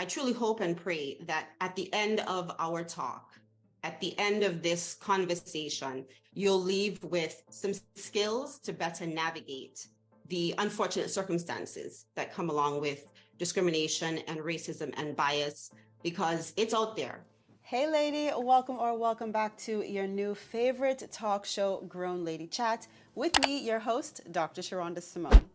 I truly hope and pray that at the end of our talk, at the end of this conversation, you'll leave with some skills to better navigate the unfortunate circumstances that come along with discrimination and racism and bias, because it's out there. Hey lady, welcome back to your new favorite talk show, Grown Lady Chat, with me, your host, Dr. Sherunda Simone.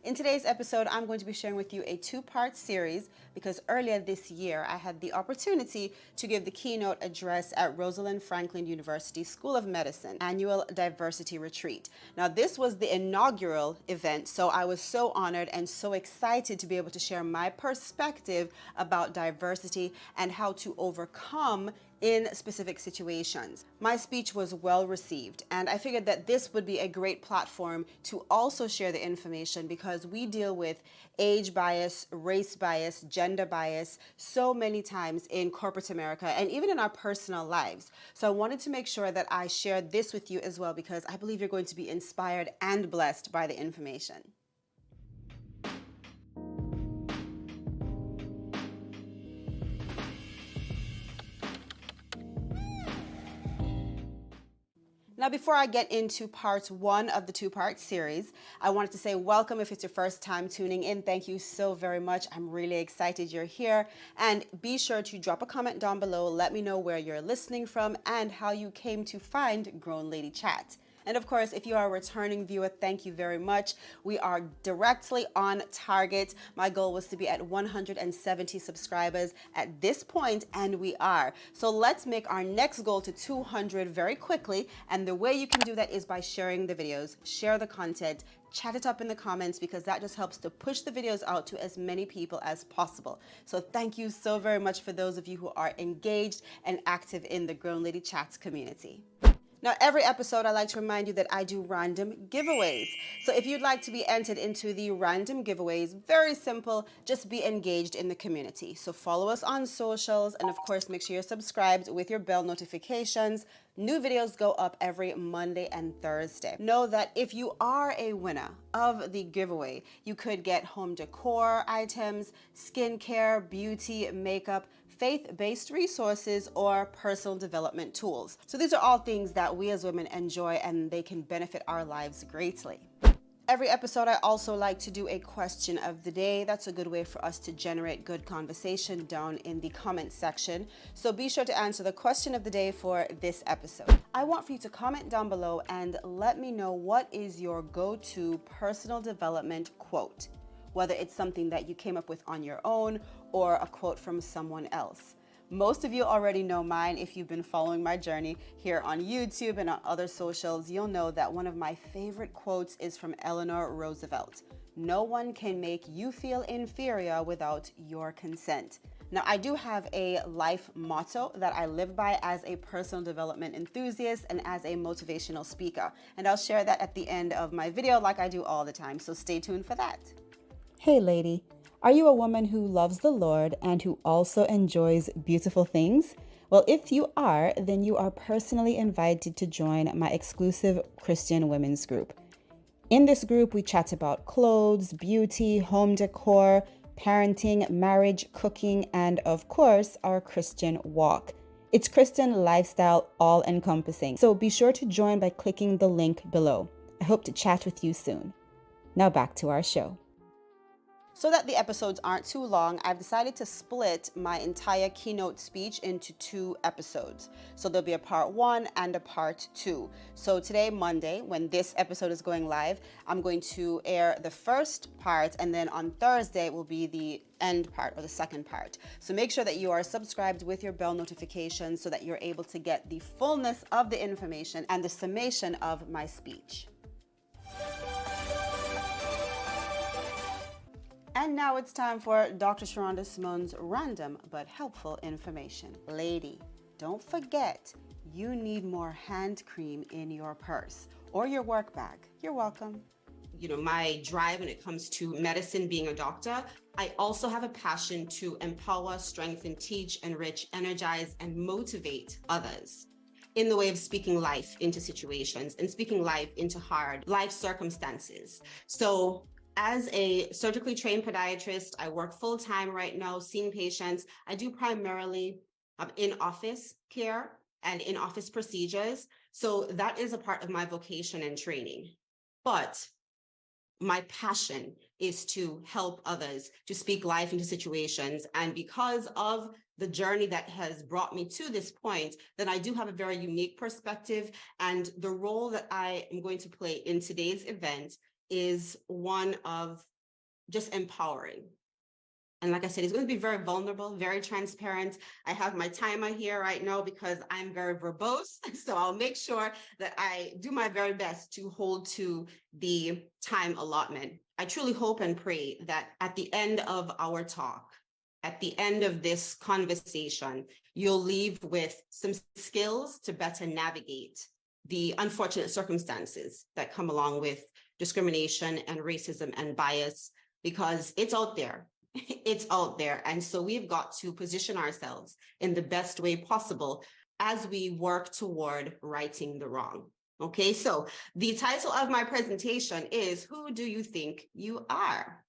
In today's episode, I'm going to be sharing with you a two-part series because earlier this year, I had the opportunity to give the keynote address at Rosalind Franklin University School of Medicine Annual Diversity Retreat. Now, this was the inaugural event, so I was so honored and so excited to be able to share my perspective about diversity and how to overcome in specific situations. My speech was well received, and I figured that this would be a great platform to also share the information because we deal with age bias, race bias, gender bias so many times in corporate America and even in our personal lives. So I wanted to make sure that I shared this with you as well because I believe you're going to be inspired and blessed by the information. Now, before I get into part one of the two-part series, I wanted to say welcome if it's your first time tuning in. Thank you so very much. I'm really excited you're here. And be sure to drop a comment down below. Let me know where you're listening from and how you came to find Grown Lady Chat. And of course, if you are a returning viewer, thank you very much. We are directly on target. My goal was to be at 170 subscribers at this point, and we are. So let's make our next goal to 200 very quickly. And the way you can do that is by sharing the videos, share the content, chat it up in the comments because that just helps to push the videos out to as many people as possible. So thank you so very much for those of you who are engaged and active in the Grown Lady Chats community. Now, every episode, I like to remind you that I do random giveaways. So if you'd like to be entered into the random giveaways, very simple, just be engaged in the community. So follow us on socials, and of course, make sure you're subscribed with your bell notifications. New videos go up every Monday and Thursday. Know that if you are a winner of the giveaway, you could get home decor items, skincare, beauty, makeup, faith-based resources, or personal development tools. So these are all things that we as women enjoy and they can benefit our lives greatly. Every episode, I also like to do a question of the day. That's a good way for us to generate good conversation down in the comment section. So be sure to answer the question of the day for this episode. I want for you to comment down below and let me know what is your go-to personal development quote, whether it's something that you came up with on your own or a quote from someone else. Most of you already know mine. If you've been following my journey here on YouTube and on other socials, you'll know that one of my favorite quotes is from Eleanor Roosevelt. No one can make you feel inferior without your consent. Now, I do have a life motto that I live by as a personal development enthusiast and as a motivational speaker. And I'll share that at the end of my video like I do all the time. So stay tuned for that. Hey lady, are you a woman who loves the Lord and who also enjoys beautiful things? Well, if you are, then you are personally invited to join my exclusive Christian women's group. In this group, we chat about clothes, beauty, home decor, parenting, marriage, cooking, and of course, our Christian walk. It's Christian lifestyle all encompassing. So be sure to join by clicking the link below. I hope to chat with you soon. Now back to our show. So that the episodes aren't too long, I've decided to split my entire keynote speech into two episodes. So there'll be a part one and a part two. So today, Monday, when this episode is going live, I'm going to air the first part, and then on Thursday will be the end part or the second part. So make sure that you are subscribed with your bell notifications so that you're able to get the fullness of the information and the summation of my speech. And now it's time for Dr. Sherunda Simone's random but helpful information. Lady, don't forget, you need more hand cream in your purse or your work bag. You're welcome. You know, my drive when it comes to medicine, being a doctor, I also have a passion to empower, strengthen, teach, enrich, energize, and motivate others in the way of speaking life into situations and speaking life into hard life circumstances. So As a surgically trained podiatrist, I work full-time right now, seeing patients. I do primarily in-office care and in-office procedures. So that is a part of my vocation and training. But my passion is to help others, to speak life into situations. And because of the journey that has brought me to this point, then I do have a very unique perspective. And the role that I am going to play in today's event is one of just empowering. And like I said, it's going to be very vulnerable, very transparent. I have my timer here right now because I'm very verbose. So I'll make sure that I do my very best to hold to the time allotment. I truly hope and pray that at the end of our talk, at the end of this conversation, you'll leave with some skills to better navigate the unfortunate circumstances that come along with discrimination and racism and bias, because it's out there. It's out there. And so we've got to position ourselves in the best way possible as we work toward righting the wrong. Okay, so the title of my presentation is, Who Do You Think You Are?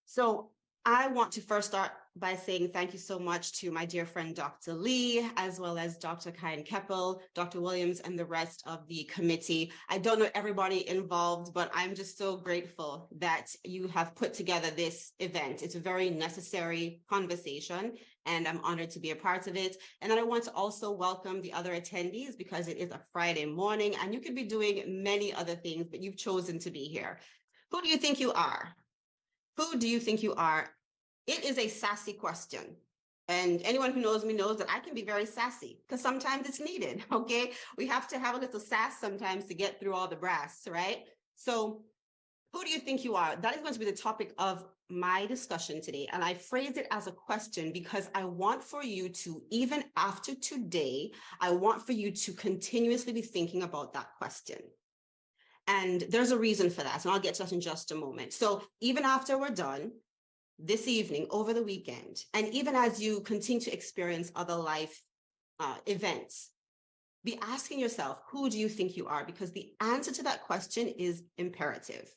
So I want to first start by saying thank you so much to my dear friend, Dr. Lee, as well as Dr. Kyan Keppel, Dr. Williams, and the rest of the committee. I don't know everybody involved, but I'm just so grateful that you have put together this event. It's a very necessary conversation, and I'm honored to be a part of it. And then I want to also welcome the other attendees, because it is a Friday morning, and you could be doing many other things, but you've chosen to be here. Who do you think you are? Who do you think you are? It is a sassy question. And anyone who knows me knows that I can be very sassy, because sometimes it's needed, okay? We have to have a little sass sometimes to get through all the brass, right? So who do you think you are? That is going to be the topic of my discussion today. And I phrase it as a question because I want for you to, even after today, I want for you to continuously be thinking about that question. And there's a reason for that, and I'll get to that in just a moment. So even after we're done this evening, over the weekend, and even as you continue to experience other life events, be asking yourself, who do you think you are? Because the answer to that question is imperative.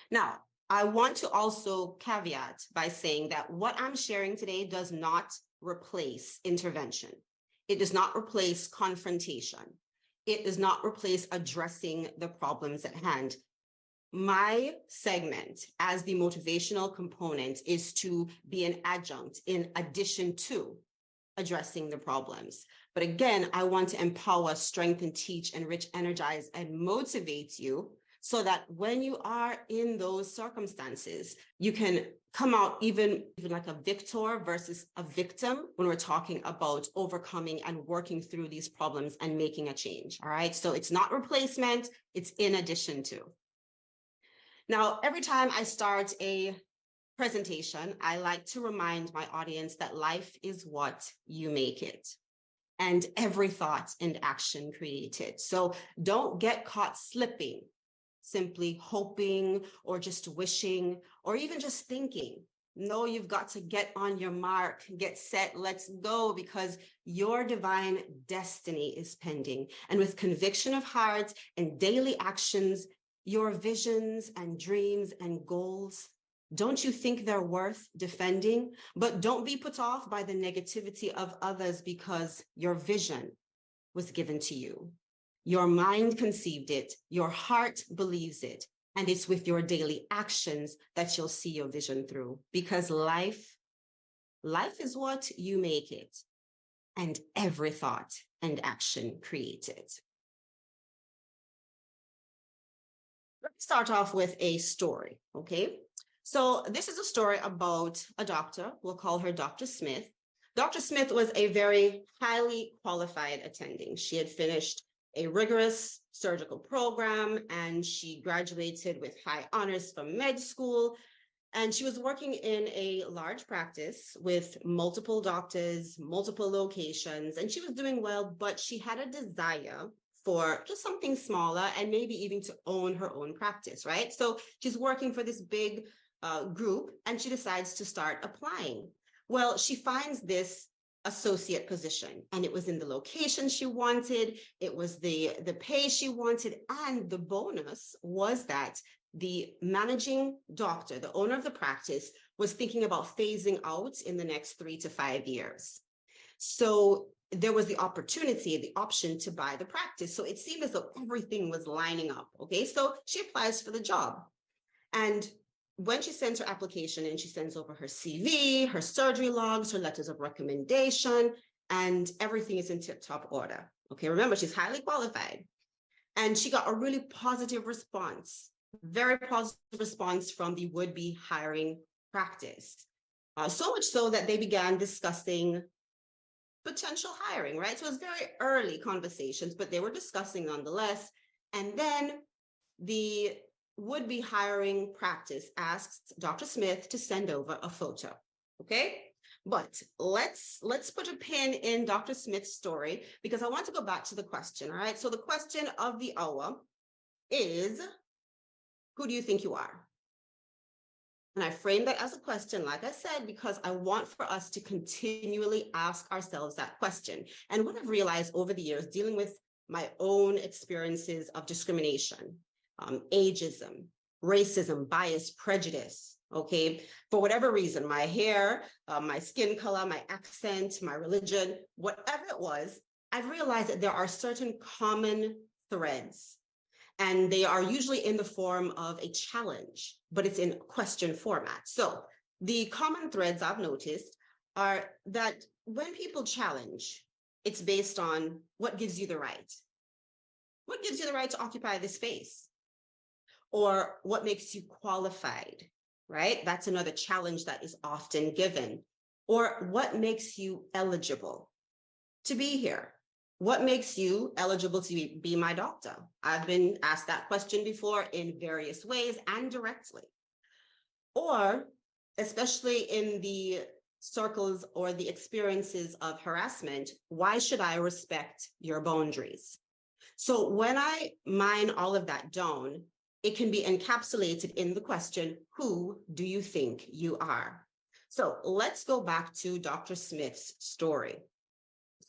Now, I want to also caveat by saying that what I'm sharing today does not replace intervention. It does not replace confrontation. It does not replace addressing the problems at hand. My segment as the motivational component is to be an adjunct in addition to addressing the problems. But again, I want to empower, strengthen, teach, enrich, energize, and motivate you so that when you are in those circumstances, you can come out even like a victor versus a victim when we're talking about overcoming and working through these problems and making a change. All right. So it's not replacement, it's in addition to. Now, every time I start a presentation, I like to remind my audience that life is what you make it, and every thought and action created. So don't get caught slipping, simply hoping or just wishing or even just thinking. No, you've got to get on your mark, get set, let's go, because your divine destiny is pending. And with conviction of heart and daily actions, your visions and dreams and goals, don't you think they're worth defending? But don't be put off by the negativity of others, because your vision was given to you. Your mind conceived it, your heart believes it, and it's with your daily actions that you'll see your vision through. Because life is what you make it, and every thought and action created. Let's start off with a story, okay? So this is a story about a doctor. We'll call her Dr. Smith. Dr. Smith was a very highly qualified attending. She had finished a rigorous surgical program, and she graduated with high honors from med school. And she was working in a large practice with multiple doctors, multiple locations, and she was doing well, but she had a desire for just something smaller and maybe even to own her own practice, right? So she's working for this big group, and she decides to start applying. Well, she finds this associate position, and it was in the location she wanted, it was the pay she wanted, and the bonus was that the managing doctor, the owner of the practice, was thinking about phasing out in the next 3 to 5 years. So there was the opportunity, the option to buy the practice. So it seemed as though everything was lining up. Okay, so she applies for the job. And when she sends her application and she sends over her CV, her surgery logs, her letters of recommendation, and everything is in tip-top order. Okay, remember, she's highly qualified. And she got a really positive response, very positive response from the would-be hiring practice. So much so that they began discussing potential hiring, right? So it was very early conversations, but they were discussing nonetheless. And then the would-be hiring practice asks Dr. Smith to send over a photo, okay? But let's put a pin in Dr. Smith's story, because I want to go back to the question, all right? So the question of the hour is, who do you think you are? And I framed that as a question, like I said, because I want for us to continually ask ourselves that question. And what I've realized over the years, dealing with my own experiences of discrimination, ageism, racism, bias, prejudice, okay? For whatever reason, my hair, my skin color, my accent, my religion, whatever it was, I've realized that there are certain common threads, and they are usually in the form of a challenge, but it's in question format. So the common threads I've noticed are that when people challenge, it's based on what gives you the right. What gives you the right to occupy this space? Or what makes you qualified, right? That's another challenge that is often given. Or what makes you eligible to be here? What makes you eligible to be my doctor? I've been asked that question before in various ways and directly. Or, especially in the circles or the experiences of harassment, why should I respect your boundaries? So when I mine all of that down, it can be encapsulated in the question, who do you think you are? So let's go back to Dr. Smith's story.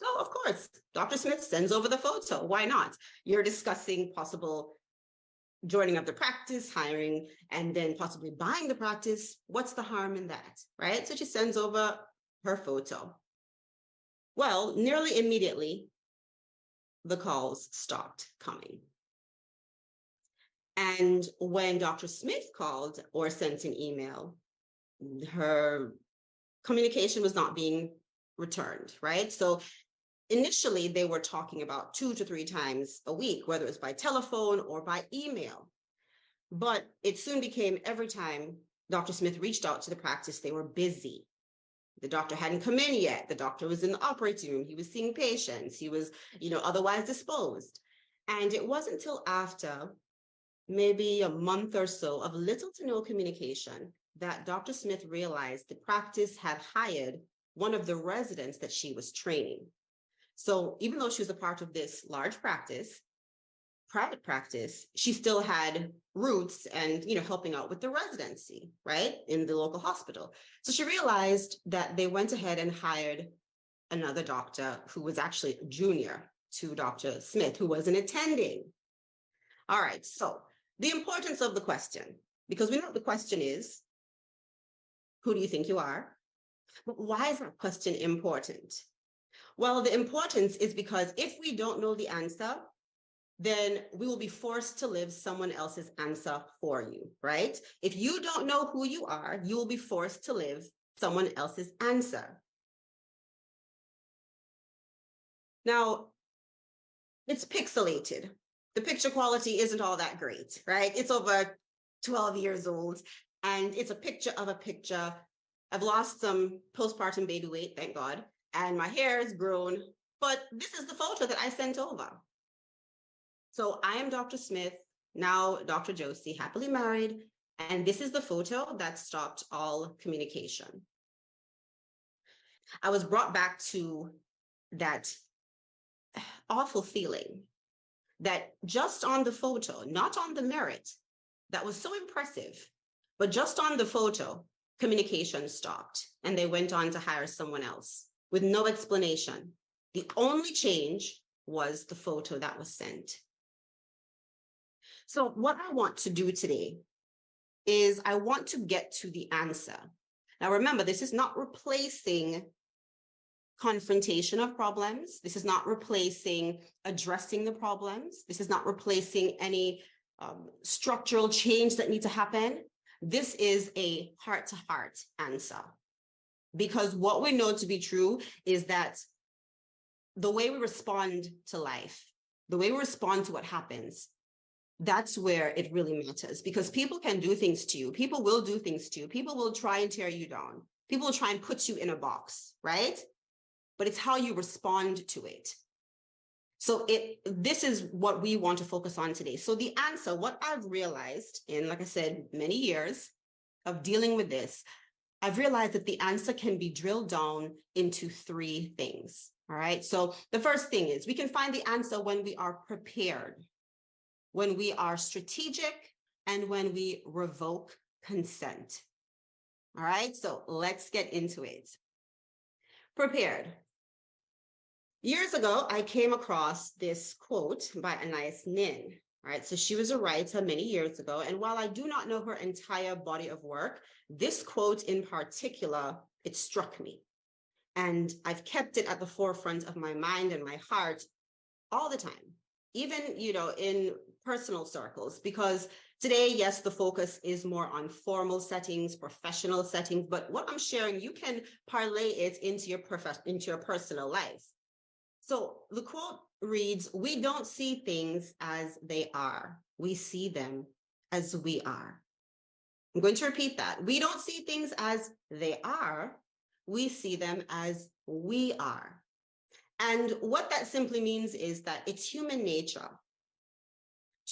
So of course, Dr. Smith sends over the photo. Why not? You're discussing possible joining of the practice, hiring, and then possibly buying the practice. What's the harm in that, right? So she sends over her photo. Well, nearly immediately, the calls stopped coming. And when Dr. Smith called or sent an email, her communication was not being returned, right? So initially, they were talking about 2 to 3 times a week, whether it's by telephone or by email. But it soon became every time Dr. Smith reached out to the practice, they were busy. The doctor hadn't come in yet. The doctor was in the operating room. He was seeing patients. He was, otherwise disposed. And it wasn't until after maybe a month or so of little to no communication that Dr. Smith realized the practice had hired one of the residents that she was training. So even though she was a part of this large practice, private practice, she still had roots and, helping out with the residency, right, in the local hospital. So she realized that they went ahead and hired another doctor who was actually junior to Dr. Smith, who wasn't attending. All right, so the importance of the question, because we know what the question is, who do you think you are? But why is that question important? Well, the importance is because if we don't know the answer, then we will be forced to live someone else's answer for you, right? If you don't know who you are, you will be forced to live someone else's answer. Now, it's pixelated. The picture quality isn't all that great, right? It's over 12 years old, and it's a picture of a picture. I've lost some postpartum baby weight, thank God, and my hair is grown, but this is the photo that I sent over. So I am Dr. Smith, now Dr. Josie, happily married, and this is the photo that stopped all communication. I was brought back to that awful feeling that just on the photo, not on the merit, that was so impressive, but just on the photo, communication stopped and they went on to hire someone else. with no explanation. The only change was the photo that was sent. So what I want to do today is I want to get to the answer. Now, remember, this is not replacing confrontation of problems. This is not replacing addressing the problems. This is not replacing any structural change that needs to happen. This is a heart-to-heart answer. Because what we know to be true is that the way we respond to life, the way we respond to what happens, that's where it really matters. Because people can do things to you. People will do things to you. People will try and tear you down. People will try and put you in a box, right? But it's how you respond to it. So this is what we want to focus on today. So the answer, what I've realized in, like I said, many years of dealing with this, I've realized that the answer can be drilled down into 3 things. All right. So the first thing is we can find the answer when we are prepared, when we are strategic, and when we revoke consent. All right. So let's get into it. Prepared. Years ago, I came across this quote by Anais Nin. All right, so she was a writer many years ago. And while I do not know her entire body of work, this quote in particular, it struck me. And I've kept it at the forefront of my mind and my heart all the time, even, in personal circles, because today, yes, the focus is more on formal settings, professional settings, but what I'm sharing, you can parlay it into your personal life. So the quote reads, "We don't see things as they are. We see them as we are." I'm going to repeat that. We don't see things as they are. We see them as we are. And what that simply means is that it's human nature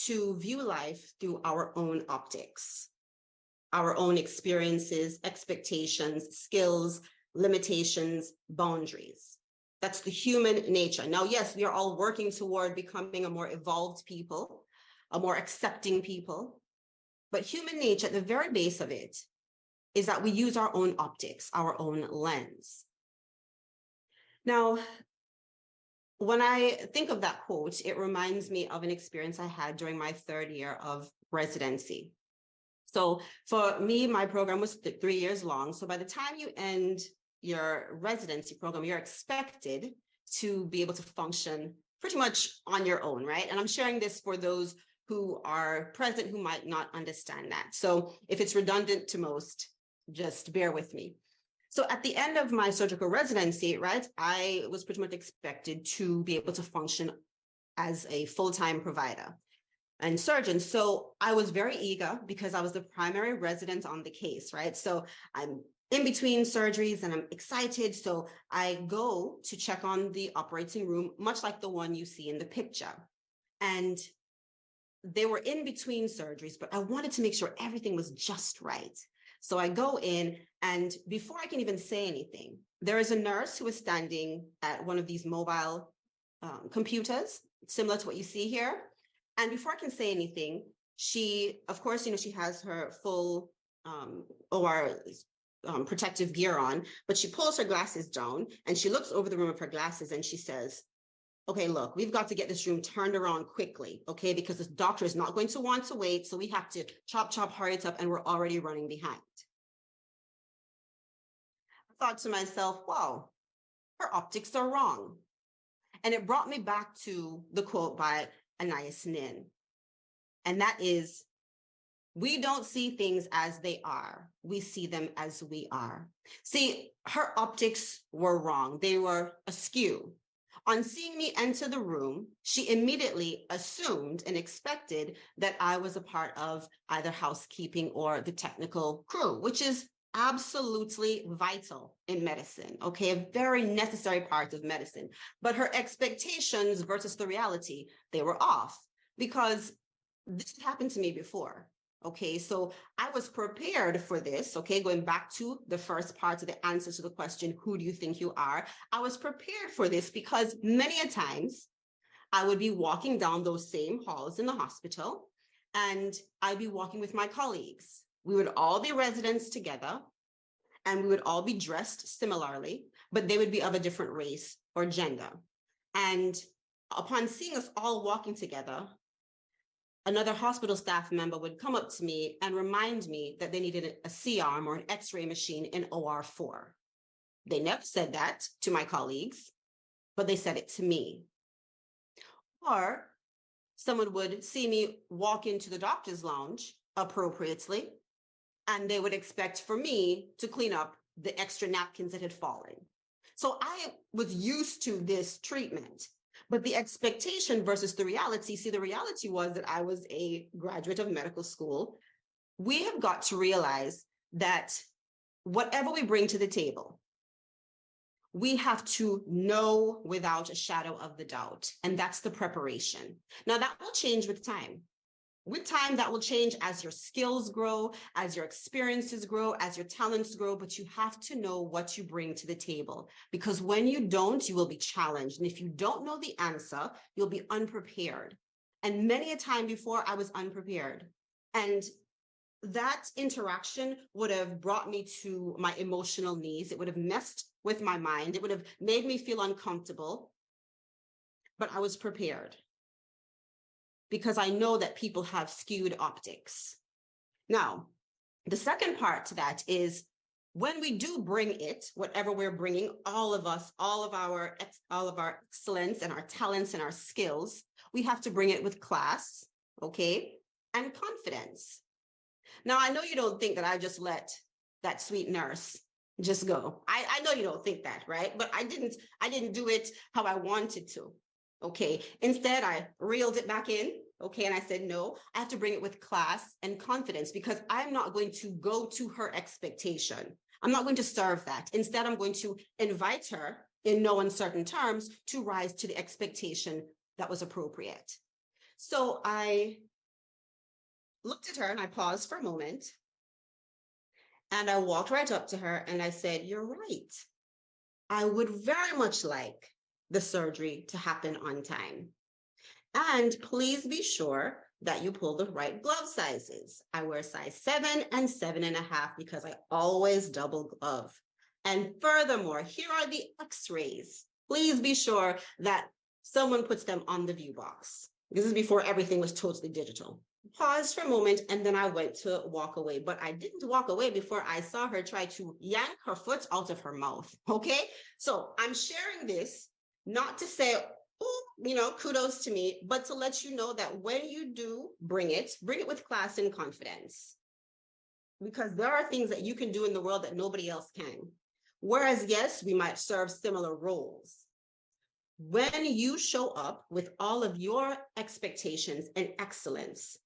to view life through our own optics, our own experiences, expectations, skills, limitations, boundaries. That's the human nature. Now, yes, we are all working toward becoming a more evolved people, a more accepting people. But human nature, at the very base of it, is that we use our own optics, our own lens. Now, when I think of that quote, it reminds me of an experience I had during my 3rd year of residency. So for me, my program was 3 years long. So by the time you end your residency program, you're expected to be able to function pretty much on your own, right? And I'm sharing this for those who are present who might not understand that. So if it's redundant to most, just bear with me. So at the end of my surgical residency, right, I was pretty much expected to be able to function as a full-time provider and surgeon. So I was very eager because I was the primary resident on the case, right? So I'm in between surgeries and I'm excited. So I go to check on the operating room, much like the one you see in the picture. And they were in between surgeries, but I wanted to make sure everything was just right. So I go in, and before I can even say anything, there is a nurse who is standing at one of these mobile computers, similar to what you see here. And before I can say anything, she, of course, she has her full OR protective gear on, but she pulls her glasses down and she looks over the room of her glasses and she says, "Okay, look, we've got to get this room turned around quickly, okay? Because this doctor is not going to want to wait. So we have to chop, hurry it up, and we're already running behind." I thought to myself, wow, her optics are wrong. And it brought me back to the quote by Anais Nin. And that is, we don't see things as they are. We see them as we are. See, her optics were wrong. They were askew. On seeing me enter the room, she immediately assumed and expected that I was a part of either housekeeping or the technical crew, which is absolutely vital in medicine, okay? A very necessary part of medicine. But her expectations versus the reality, they were off because this happened to me before. Okay, so I was prepared for this, okay, going back to the first part of the answer to the question, who do you think you are? I was prepared for this because many a times I would be walking down those same halls in the hospital and I'd be walking with my colleagues. We would all be residents together. and we would all be dressed similarly, but they would be of a different race or gender. And upon seeing us all walking together, another hospital staff member would come up to me and remind me that they needed a C-arm or an X-ray machine in OR4. They never said that to my colleagues, but they said it to me. Or someone would see me walk into the doctor's lounge appropriately, and they would expect for me to clean up the extra napkins that had fallen. So I was used to this treatment, but the expectation versus the reality, see, the reality was that I was a graduate of medical school. We have got to realize that whatever we bring to the table, we have to know without a shadow of the doubt, and that's the preparation. Now, that will change with time. With time, that will change as your skills grow, as your experiences grow, as your talents grow, but you have to know what you bring to the table, because when you don't, you will be challenged. And if you don't know the answer, you'll be unprepared. And many a time before, I was unprepared. And that interaction would have brought me to my emotional knees. It would have messed with my mind. It would have made me feel uncomfortable, but I was prepared, because I know that people have skewed optics. Now, the second part to that is when we do bring it, whatever we're bringing, all of us, all of our excellence and our talents and our skills, we have to bring it with class, okay, and confidence. Now, I know you don't think that I just let that sweet nurse just go. I know you don't think that, right? But I didn't do it how I wanted to. Okay. Instead, I reeled it back in. Okay. And I said, no, I have to bring it with class and confidence, because I'm not going to go to her expectation. I'm not going to serve that. Instead, I'm going to invite her in no uncertain terms to rise to the expectation that was appropriate. So I looked at her and I paused for a moment, and I walked right up to her and I said, you're right. I would very much like the surgery to happen on time. And please be sure that you pull the right glove sizes. I wear size 7 and 7.5 because I always double glove. And furthermore, here are the x-rays. Please be sure that someone puts them on the view box. This is before everything was totally digital. Pause for a moment, and then I went to walk away. But I didn't walk away before I saw her try to yank her foot out of her mouth. Okay? So I'm sharing this not to say, oh, kudos to me, but to let you know that when you do bring it with class and confidence. Because there are things that you can do in the world that nobody else can. Whereas, yes, we might serve similar roles. When you show up with all of your expectations and excellence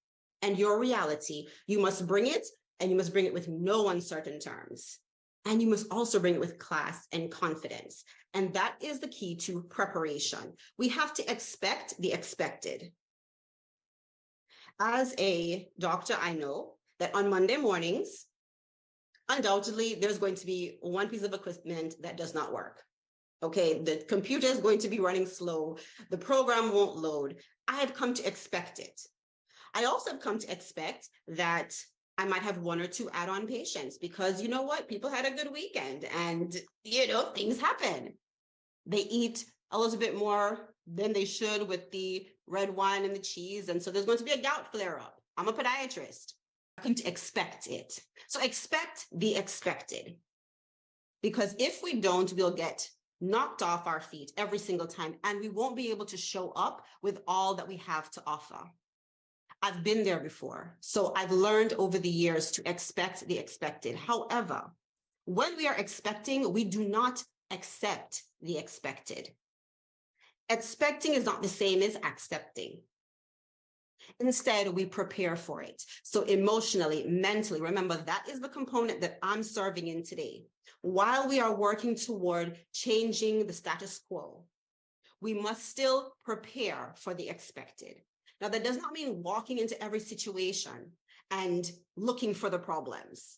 and your reality, you must bring it, and you must bring it with no uncertain terms. And you must also bring it with class and confidence. And that is the key to preparation. We have to expect the expected. As a doctor, I know that on Monday mornings, undoubtedly, there's going to be one piece of equipment that does not work. Okay, the computer is going to be running slow. The program won't load. I have come to expect it. I also have come to expect that I might have 1 or 2 add-on patients, because you know what? People had a good weekend and, things happen. They eat a little bit more than they should with the red wine and the cheese. And so there's going to be a gout flare-up. I'm a podiatrist. I come to expect it. So expect the expected. Because if we don't, we'll get knocked off our feet every single time, and we won't be able to show up with all that we have to offer. I've been there before. So I've learned over the years to expect the expected. However, when we are expecting, we do not accept the expected. Expecting is not the same as accepting. Instead, we prepare for it. So emotionally, mentally, remember, that is the component that I'm serving in today. While we are working toward changing the status quo, we must still prepare for the expected. Now, that does not mean walking into every situation and looking for the problems,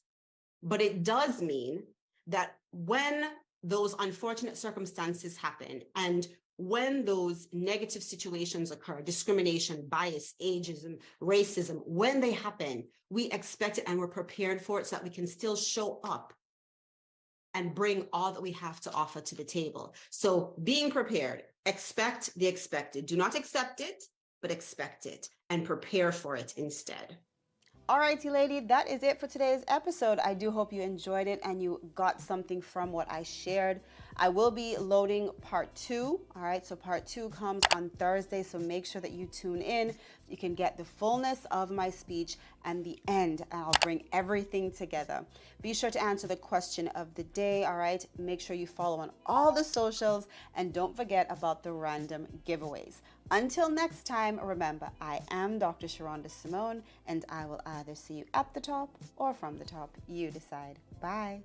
but it does mean that when those unfortunate circumstances happen and when those negative situations occur, discrimination, bias, ageism, racism, when they happen, we expect it and we're prepared for it so that we can still show up and bring all that we have to offer to the table. So being prepared, expect the expected. Do not accept it, but expect it and prepare for it instead. Alrighty, lady, that is it for today's episode. I do hope you enjoyed it and you got something from what I shared. I will be loading part 2. All right, so part 2 comes on Thursday, so make sure that you tune in. You can get the fullness of my speech and the end, and I'll bring everything together. Be sure to answer the question of the day. All right, make sure you follow on all the socials, and don't forget about the random giveaways. Until next time, remember, I am Dr. Sherunda Simone, and I will either see you at the top or from the top. You decide. Bye.